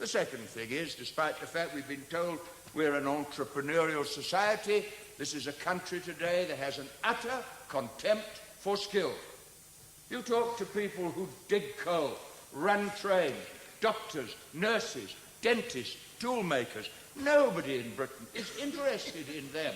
The second thing is, despite the fact we've been told we're an entrepreneurial society, this is a country today that has an utter contempt for skill. You talk to people who dig coal, run trains, doctors, nurses, dentists, tool makers. Nobody in Britain is interested in them.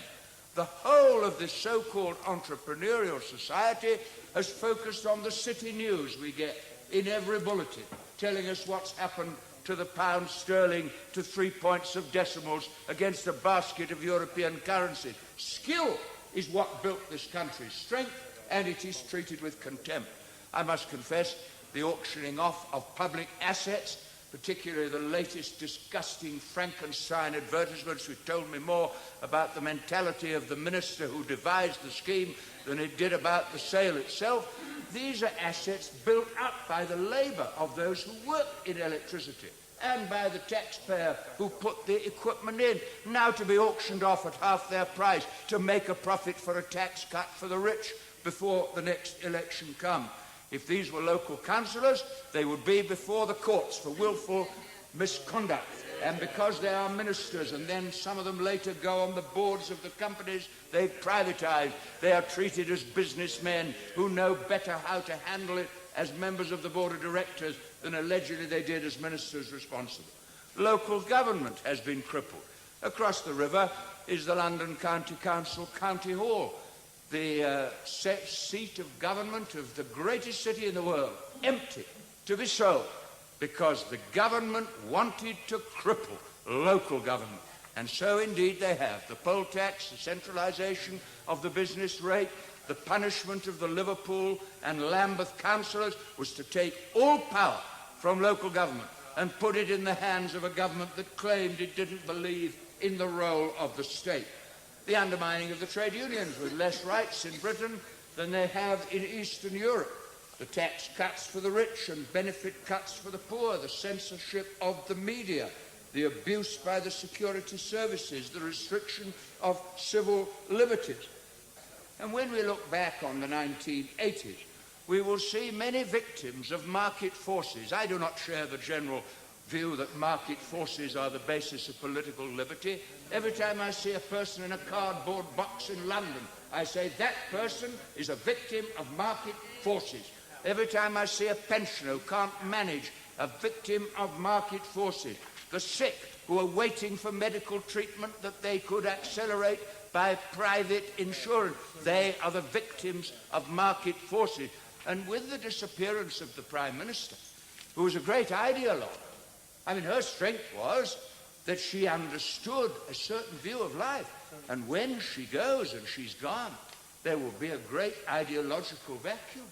The whole of this so-called entrepreneurial society has focused on the city news we get in every bulletin, telling us what's happened to the pound sterling to 3 points of decimals against a basket of European currencies. Skill is what built this country's strength, and it is treated with contempt. I must confess, the auctioning off of public assets, particularly the latest disgusting Frankenstein advertisements, which told me more about the mentality of the minister who devised the scheme than it did about the sale itself. These are assets built up by the labour of those who work in electricity and by the taxpayer who put the equipment in, now to be auctioned off at half their price to make a profit for a tax cut for the rich before the next election comes. If these were local councillors, they would be before the courts for willful misconduct. And because they are ministers, and then some of them later go on the boards of the companies they privatise, they are treated as businessmen who know better how to handle it as members of the board of directors than allegedly they did as ministers responsible. Local government has been crippled. Across the river is the London County Council County Hall, the seat of government of the greatest city in the world, empty, to be sold, because the government wanted to cripple local government. And so indeed they have. The poll tax, the centralisation of the business rate, the punishment of the Liverpool and Lambeth councillors was to take all power from local government and put it in the hands of a government that claimed it didn't believe in the role of the state. The undermining of the trade unions with less rights in Britain than they have in Eastern Europe. The tax cuts for the rich and benefit cuts for the poor, the censorship of the media, the abuse by the security services, the restriction of civil liberties. And when we look back on the 1980s, we will see many victims of market forces. I do not share the general view that market forces are the basis of political liberty. Every time I see a person in a cardboard box in London, I say that person is a victim of market forces. Every time I see a pensioner who can't manage, a victim of market forces. The sick who are waiting for medical treatment that they could accelerate by private insurance. They are the victims of market forces. And with the disappearance of the Prime Minister, who was a great ideologue, I mean, her strength was that she understood a certain view of life. And when she goes and she's gone, there will be a great ideological vacuum.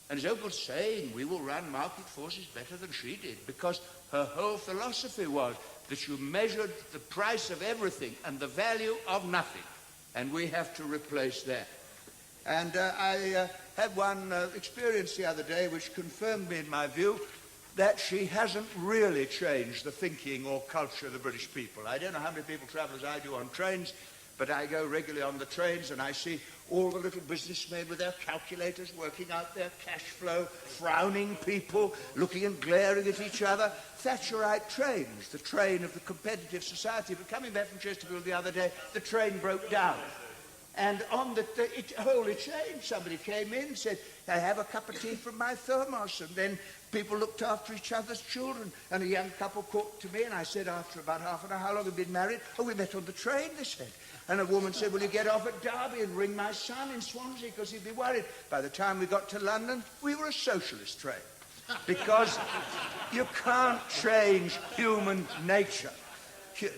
And as Opal saying, we will run market forces better than she did, because her whole philosophy was that you measured the price of everything and the value of nothing. And we have to replace that. And I had one experience the other day which confirmed me in my view that she hasn't really changed the thinking or culture of the British people. I don't know how many people travel as I do on trains, but I go regularly on the trains and I see all the little businessmen with their calculators working out their cash flow, frowning people, looking and glaring at each other. Thatcherite trains, the train of the competitive society. But coming back from Chesterfield the other day, the train broke down. And on it wholly changed. Somebody came in and said, I have a cup of tea from my thermos. And then people looked after each other's children. And a young couple talked to me, and I said, after about half an hour, how long have you been married? Oh, we met on the train, they said. And a woman said, will you get off at Derby and ring my son in Swansea, because he'd be worried. By the time we got to London, we were a socialist train. Because you can't change human nature.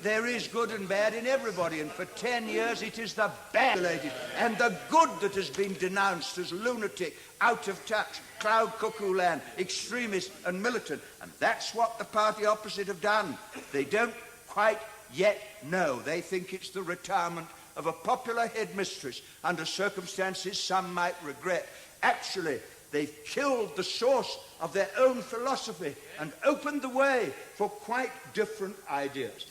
There is good and bad in everybody, and for 10 years it is the bad and the good that has been denounced as lunatic, out of touch, cloud cuckoo land, extremist and militant. And that's what the party opposite have done. They don't quite yet know. They think it's the retirement of a popular headmistress under circumstances some might regret. Actually, they've killed the source of their own philosophy and opened the way for quite different ideas.